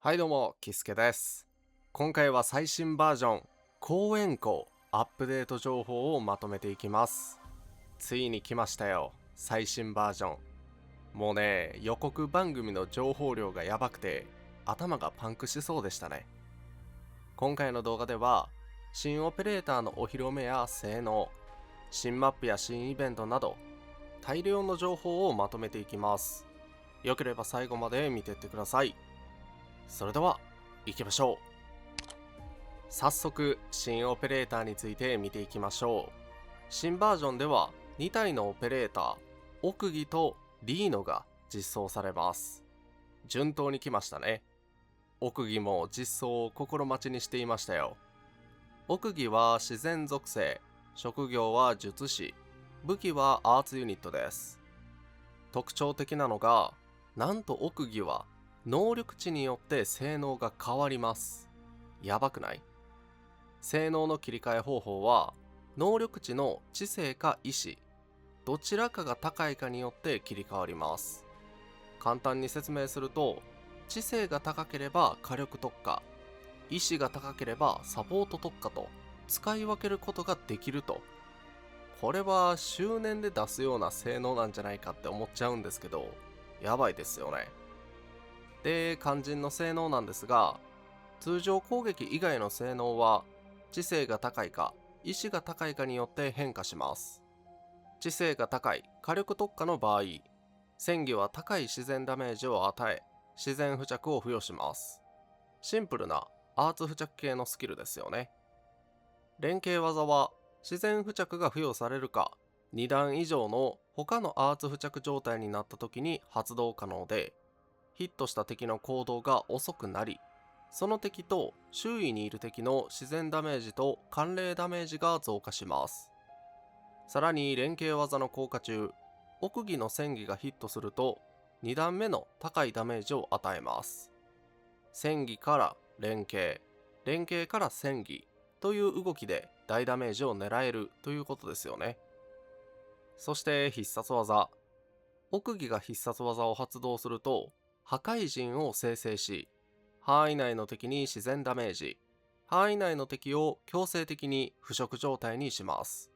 はいどうも、キスケです。今回は最新バージョン、公演校アップデート情報をまとめていきます。ついに来ましたよ、最新バージョン。もうね、予告番組の情報量がやばくて、頭がパンクしそうでしたね。今回の動画では、新オペレーターのお披露目や性能、新マップや新イベントなど、大量の情報をまとめていきます。よければ最後まで見てってください。それでは行きましょう。早速新オペレーターについて見ていきましょう。新バージョンでは2体のオペレーター、奥義とリーノが実装されます。順当に来ましたね。奥義も実装を心待ちにしていましたよ。奥義は自然属性、職業は術師、武器はアーツユニットです。特徴的なのが、なんと奥義は能力値によって性能が変わります。やばくない？性能の切り替え方法は、能力値の知性か意志、どちらかが高いかによって切り替わります。簡単に説明すると、知性が高ければ火力特化、意志が高ければサポート特化と使い分けることができると。これは周年で出すような性能なんじゃないかって思っちゃうんですけど、やばいですよね。で、肝心の性能なんですが、通常攻撃以外の性能は、知性が高いか、意志が高いかによって変化します。知性が高い火力特化の場合、戦技は高い自然ダメージを与え、自然付着を付与します。シンプルなアーツ付着系のスキルですよね。連携技は、自然付着が付与されるか、2段以上の他のアーツ付着状態になった時に発動可能で、ヒットした敵の行動が遅くなり、その敵と周囲にいる敵の自然ダメージと寒冷ダメージが増加します。さらに連携技の効果中、奥義の戦技がヒットすると2段目の高いダメージを与えます。戦技から連携、連携から戦技という動きで大ダメージを狙えるということですよね。そして必殺技。奥義が必殺技を発動すると破壊陣を生成し、範囲内の敵に自然ダメージ、範囲内の敵を強制的に腐食状態にします。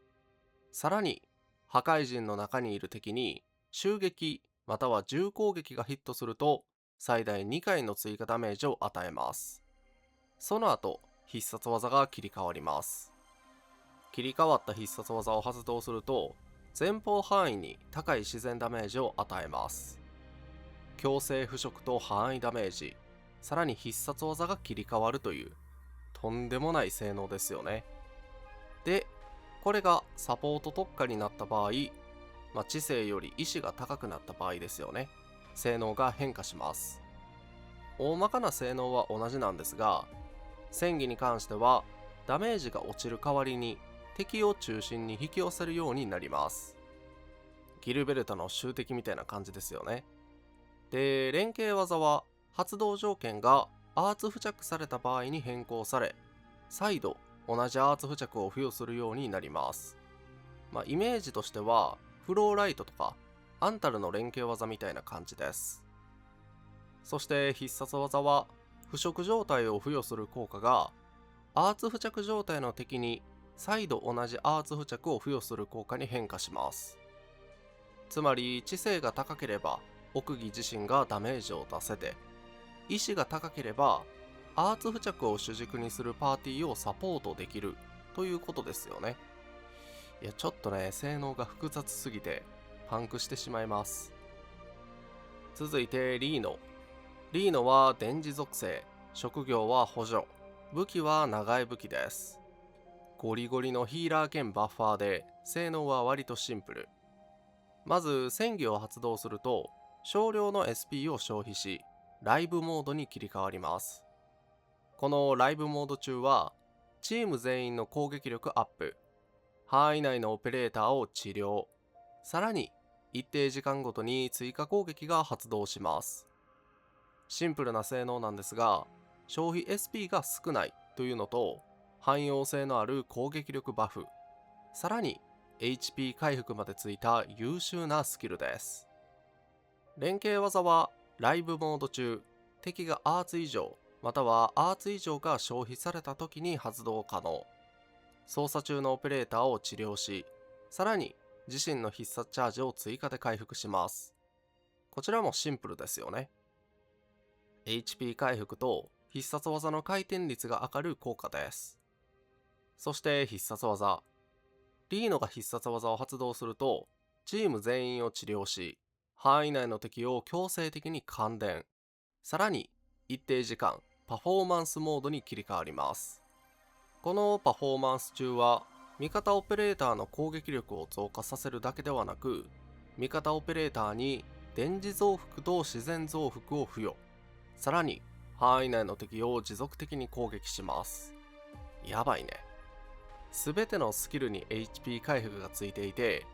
さらに、破壊陣の中にいる敵に襲撃または重攻撃がヒットすると最大2回の追加ダメージを与えます。その後、必殺技が切り替わります。切り替わった必殺技を発動すると、前方範囲に高い自然ダメージを与えます。強制腐食と範囲ダメージ、さらに必殺技が切り替わるという、とんでもない性能ですよね。で、これがサポート特化になった場合、知性より意志が高くなった場合ですよね。性能が変化します。大まかな性能は同じなんですが、戦技に関しては、ダメージが落ちる代わりに敵を中心に引き寄せるようになります。ギルベルトの襲敵みたいな感じですよね。で、連携技は発動条件がアーツ付着された場合に変更され、再度同じアーツ付着を付与するようになります。イメージとしてはフローライトとかアンタルの連携技みたいな感じです。そして必殺技は腐食状態を付与する効果がアーツ付着状態の敵に再度同じアーツ付着を付与する効果に変化します。つまり知性が高ければ奥義自身がダメージを出せて、意志が高ければアーツ付着を主軸にするパーティーをサポートできるということですよね。いやちょっとね、性能が複雑すぎてパンクしてしまいます。続いてリーノ。リーノは電磁属性、職業は補助、武器は長い武器です。ゴリゴリのヒーラー兼バッファーで性能は割とシンプル。まず戦技を発動すると少量の SP を消費し、ライブモードに切り替わります。このライブモード中はチーム全員の攻撃力アップ、範囲内のオペレーターを治療、さらに一定時間ごとに追加攻撃が発動します。シンプルな性能なんですが、消費 SP が少ないというのと汎用性のある攻撃力バフ、さらに HP 回復までついた優秀なスキルです。連携技はライブモード中、敵がアーツ以上またはアーツ以上が消費された時に発動可能。操作中のオペレーターを治療し、さらに自身の必殺チャージを追加で回復します。こちらもシンプルですよね。HP 回復と必殺技の回転率が上がる効果です。そして必殺技。リーノが必殺技を発動すると、チーム全員を治療し、範囲内の敵を強制的に感電。さらに、一定時間、パフォーマンスモードに切り替わります。このパフォーマンス中は、味方オペレーターの攻撃力を増加させるだけではなく、味方オペレーターに電磁増幅と自然増幅を付与。さらに、範囲内の敵を持続的に攻撃します。やばいね。すべてのスキルに HP 回復がついていて、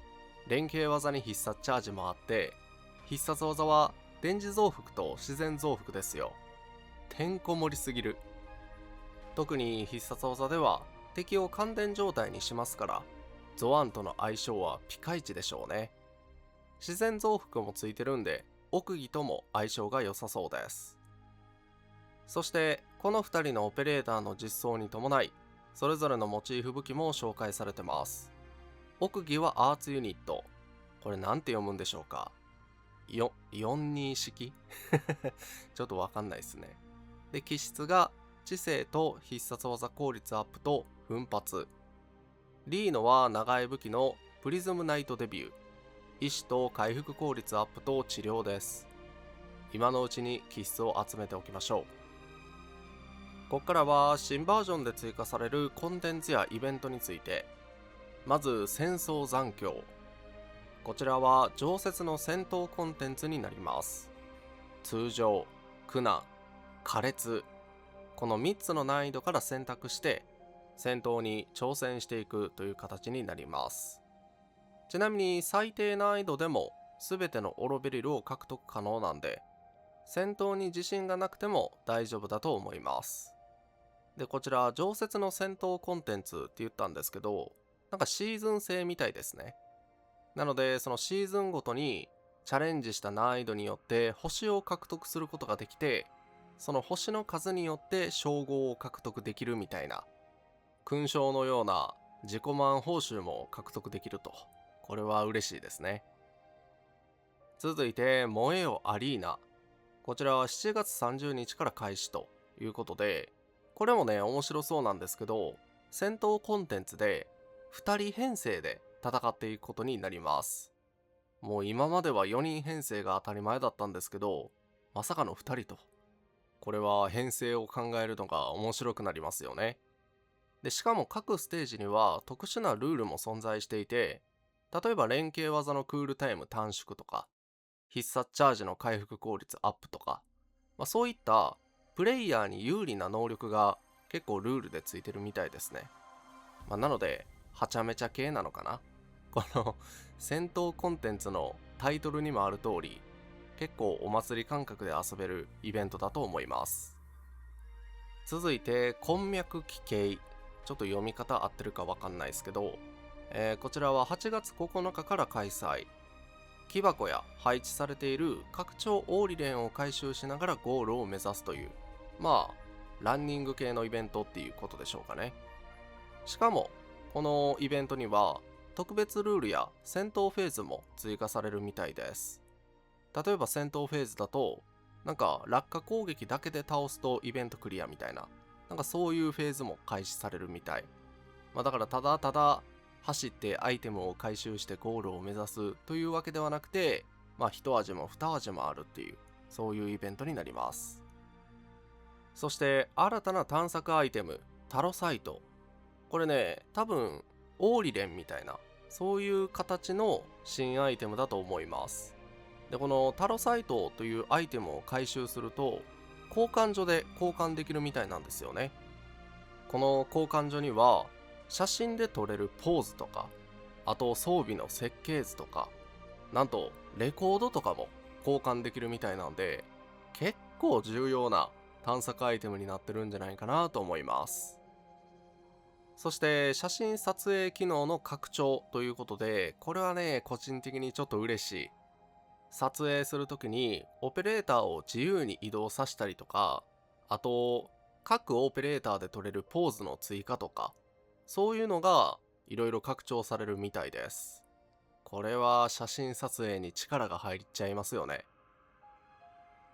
連携技に必殺チャージもあって、必殺技は電磁増幅と自然増幅ですよ。てんこ盛りすぎる。特に必殺技では敵を感電状態にしますから、ゾアンとの相性はピカイチでしょうね。自然増幅もついてるんで、奥義とも相性が良さそうです。そしてこの2人のオペレーターの実装に伴い、それぞれのモチーフ武器も紹介されてます。奥義はアーツユニット。これなんて読むんでしょうか。42式ちょっとわかんないですね。で、気質が知性と必殺技効率アップと奮発。リーノは長い武器のプリズムナイトデビュー。意志と回復効率アップと治療です。今のうちに気質を集めておきましょう。ここからは新バージョンで追加されるコンテンツやイベントについて。まず戦争残響。こちらは常設の戦闘コンテンツになります。通常、苦難、苛烈、この3つの難易度から選択して戦闘に挑戦していくという形になります。ちなみに最低難易度でも全てのオロベリルを獲得可能なんで、戦闘に自信がなくても大丈夫だと思います。で、こちら常設の戦闘コンテンツって言ったんですけど、なんかシーズン制みたいですね。なのでそのシーズンごとにチャレンジした難易度によって星を獲得することができて、その星の数によって称号を獲得できるみたいな、勲章のような自己満報酬も獲得できると。これは嬉しいですね。続いて燃えよアリーナ。こちらは7月30日から開始ということで、これもね面白そうなんですけど、戦闘コンテンツで2人編成で戦っていくことになります。もう今までは4人編成が当たり前だったんですけど、まさかの2人と。これは編成を考えるのが面白くなりますよね。で、しかも各ステージには特殊なルールも存在していて、例えば連携技のクールタイム短縮とか、必殺チャージの回復効率アップとか、そういったプレイヤーに有利な能力が結構ルールでついてるみたいですね。なのではちゃめちゃ系なのかな。この戦闘コンテンツのタイトルにもある通り、結構お祭り感覚で遊べるイベントだと思います。続いて混脈奇形。ちょっと読み方合ってるかわかんないですけど、こちらは8月9日から開催。木箱や配置されている拡張オーリレンを回収しながらゴールを目指すという、ランニング系のイベントっていうことでしょうかね。しかもこのイベントには特別ルールや戦闘フェーズも追加されるみたいです。例えば戦闘フェーズだと、なんか落下攻撃だけで倒すとイベントクリアみたいな、なんかそういうフェーズも開始されるみたい。だからただただ走ってアイテムを回収してゴールを目指すというわけではなくて、一味も二味もあるっていう、そういうイベントになります。そして新たな探索アイテム、タロサイト。これね、多分オーリレンみたいな、そういう形の新アイテムだと思います。で、このタロサイトというアイテムを回収すると、交換所で交換できるみたいなんですよね。この交換所には写真で撮れるポーズとか、あと装備の設計図とか、なんとレコードとかも交換できるみたいなんで、結構重要な探索アイテムになってるんじゃないかなと思います。そして写真撮影機能の拡張ということで、これはね個人的にちょっと嬉しい。撮影するときにオペレーターを自由に移動させたりとか、あと各オペレーターで撮れるポーズの追加とか、そういうのがいろいろ拡張されるみたいです。これは写真撮影に力が入っちゃいますよね。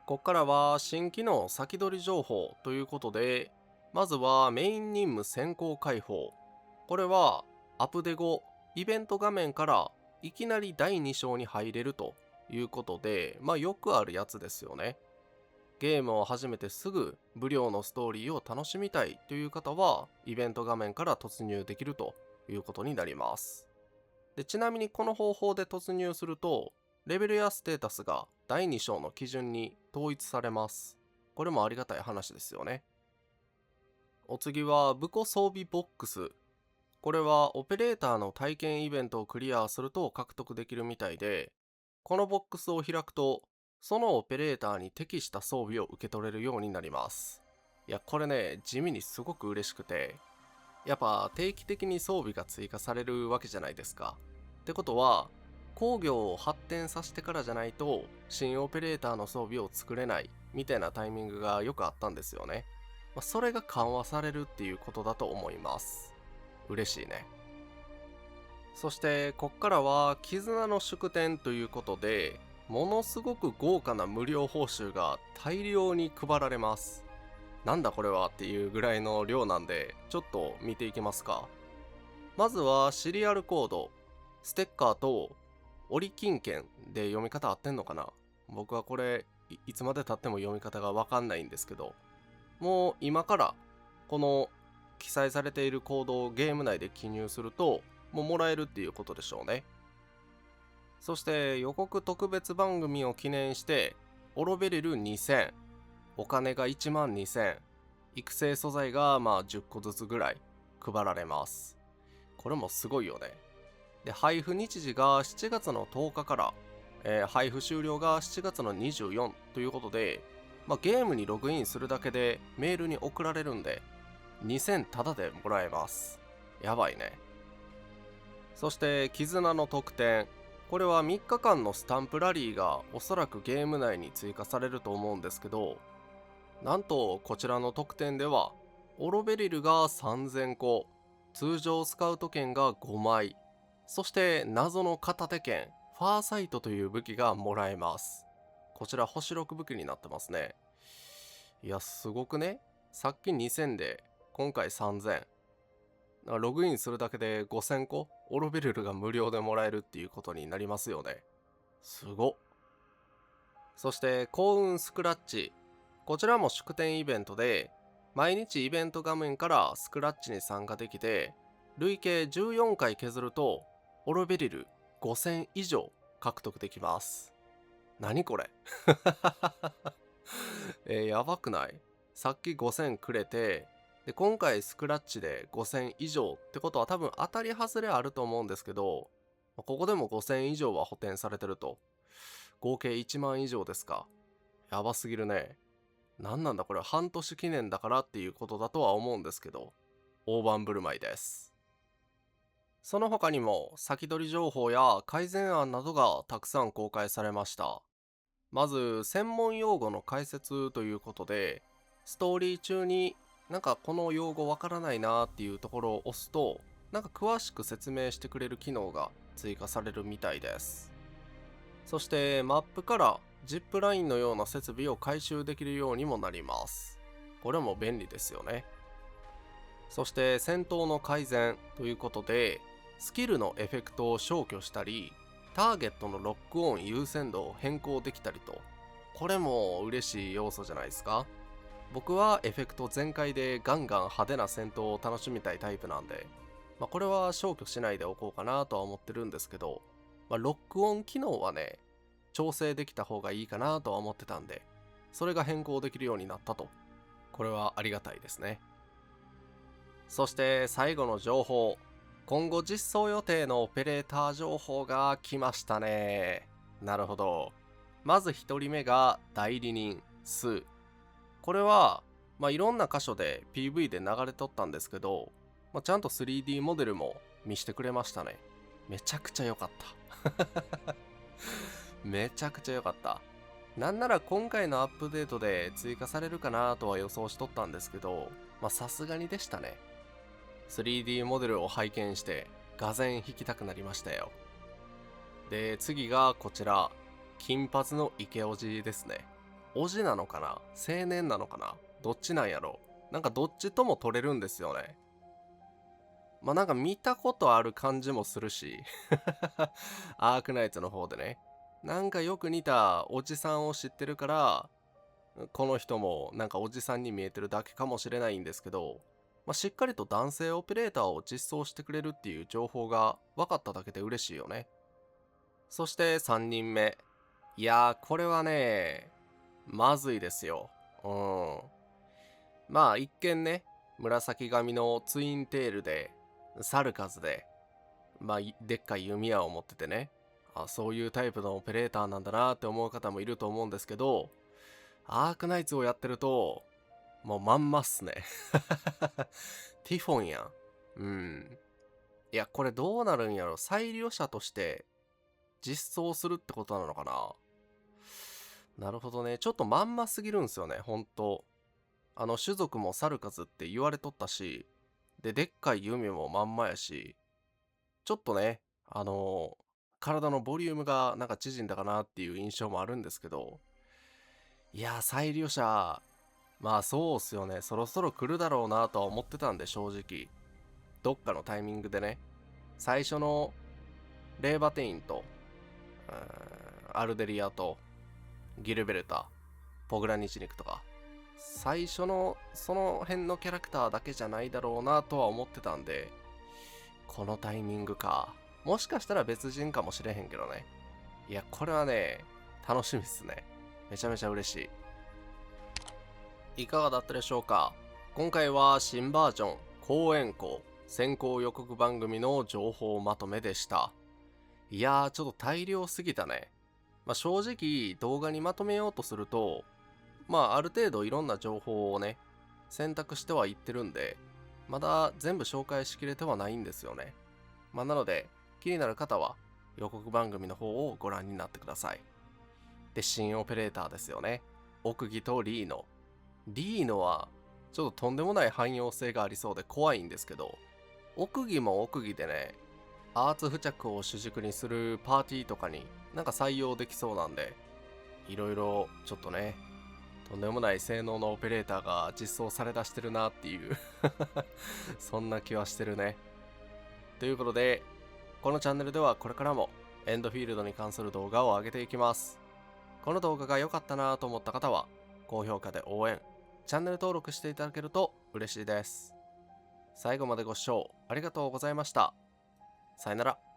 ここからは新機能先取り情報ということで、まずはメイン任務先行開放。これはアップデ後、イベント画面からいきなり第2章に入れるということで、よくあるやつですよね。ゲームを始めてすぐ無料のストーリーを楽しみたいという方は、イベント画面から突入できるということになります。で、ちなみにこの方法で突入すると、レベルやステータスが第2章の基準に統一されます。これもありがたい話ですよね。お次は武庫装備ボックス。これはオペレーターの体験イベントをクリアすると獲得できるみたいで、このボックスを開くと、そのオペレーターに適した装備を受け取れるようになります。いや、これね、地味にすごく嬉しくて、やっぱ定期的に装備が追加されるわけじゃないですか。ってことは、工業を発展させてからじゃないと新オペレーターの装備を作れないみたいなタイミングがよくあったんですよね。それが緩和されるっていうことだと思います。嬉しいね。そしてこっからは絆の祝典ということで、ものすごく豪華な無料報酬が大量に配られます。なんだこれはっていうぐらいの量なんで、ちょっと見ていきますか。まずはシリアルコード、ステッカーと折金券で読み方合ってんのかな。僕はこれ いつまで経っても読み方がわかんないんですけど、もう今からこの記載されているコードをゲーム内で記入するともらえるっていうことでしょうね。そして予告特別番組を記念してオロベリル2000、お金が1万2000、育成素材が10個ずつぐらい配られます。これもすごいよね。で、配布日時が7月の10日から、配布終了が7月の24ということで、ゲームにログインするだけでメールに送られるんで、2000タダでもらえます。やばいね。そして絆の特典。これは3日間のスタンプラリーがおそらくゲーム内に追加されると思うんですけど、なんとこちらの特典ではオロベリルが3000個、通常スカウト券が5枚、そして謎の片手剣ファーサイトという武器がもらえます。こちら星6武器になってますね。いや、すごくね。さっき2000で今回3000、ログインするだけで5000個オロベリルが無料でもらえるっていうことになりますよね。すごっ。そして幸運スクラッチ。こちらも祝典イベントで、毎日イベント画面からスクラッチに参加できて、累計14回削るとオロベリル5000以上獲得できます。何これやばくない？さっき5000くれて、で今回スクラッチで5000以上ってことは多分当たり外れあると思うんですけど、ここでも5000以上は補填されてると。合計1万以上ですか。やばすぎるね。なんだこれ、半年記念だからっていうことだとは思うんですけど、大盤振る舞いです。その他にも先取り情報や改善案などがたくさん公開されました。まず専門用語の解説ということで、ストーリー中にこの用語わからないなっていうところを押すと、詳しく説明してくれる機能が追加されるみたいです。そしてマップからジップラインのような設備を回収できるようにもなります。これも便利ですよね。そして戦闘の改善ということで、スキルのエフェクトを消去したり、ターゲットのロックオン優先度を変更できたりと、これも嬉しい要素じゃないですか。僕はエフェクト全開でガンガン派手な戦闘を楽しみたいタイプなんで、これは消去しないでおこうかなとは思ってるんですけど、ロックオン機能はね、調整できた方がいいかなとは思ってたんで、それが変更できるようになったと。これはありがたいですね。そして最後の情報。今後実装予定のオペレーター情報が来ましたね。なるほど。まず1人目が代理人スー。これはいろんな箇所で PV で流れとったんですけど、ちゃんと 3D モデルも見してくれましたね。めちゃくちゃ良かっためちゃくちゃ良かった。なんなら今回のアップデートで追加されるかなとは予想しとったんですけど、さすがにでしたね。3D モデルを拝見してがぜん弾きたくなりましたよ。で、次がこちら、金髪のイケオジですね。オジなのかな、青年なのかな、どっちなんやろ。なんかどっちとも取れるんですよね。なんか見たことある感じもするしアークナイツの方でね、なんかよく似たおじさんを知ってるから、この人もなんかおじさんに見えてるだけかもしれないんですけど、しっかりと男性オペレーターを実装してくれるっていう情報が分かっただけで嬉しいよね。そして3人目。いやー、これはね、まずいですよ。一見ね、紫髪のツインテールで、サルカズで、でっかい弓矢を持っててね、そういうタイプのオペレーターなんだなって思う方もいると思うんですけど、アークナイツをやってると、もうまんまっすね。ティフォンやん。いや、これどうなるんやろ。裁量者として実装するってことなのかな。なるほどね。ちょっとまんますぎるんすよね、ほんと。種族もサルカズって言われとったし、でっかい弓もまんまやし、ちょっとね、体のボリュームがなんか縮んだかなっていう印象もあるんですけど、いやー、裁量者、そうっすよね。そろそろ来るだろうなとは思ってたんで、正直。どっかのタイミングでね、最初のレーバテインと、アルデリアと、ギルベルタ、ポグラニチニクとか、最初のその辺のキャラクターだけじゃないだろうなとは思ってたんで、このタイミングか。もしかしたら別人かもしれへんけどね。いや、これはね、楽しみっすね。めちゃめちゃ嬉しい。いかがだったでしょうか。今回は新バージョン、公演校、先行予告番組の情報まとめでした。いやー、ちょっと大量すぎたね。正直、動画にまとめようとすると、ある程度いろんな情報をね、選択してはいってるんで、まだ全部紹介しきれてはないんですよね。なので、気になる方は予告番組の方をご覧になってください。で、新オペレーターですよね。奥義とリーノ。リーノは、ちょっととんでもない汎用性がありそうで怖いんですけど、奥義も奥義でね、アーツ付着を主軸にするパーティーとかになんか採用できそうなんで、いろいろちょっとね、とんでもない性能のオペレーターが実装されだしてるなっていうそんな気はしてるね。ということで、このチャンネルではこれからもエンドフィールドに関する動画を上げていきます。この動画が良かったなと思った方は、高評価で応援、チャンネル登録していただけると嬉しいです。最後までご視聴ありがとうございました。さよなら。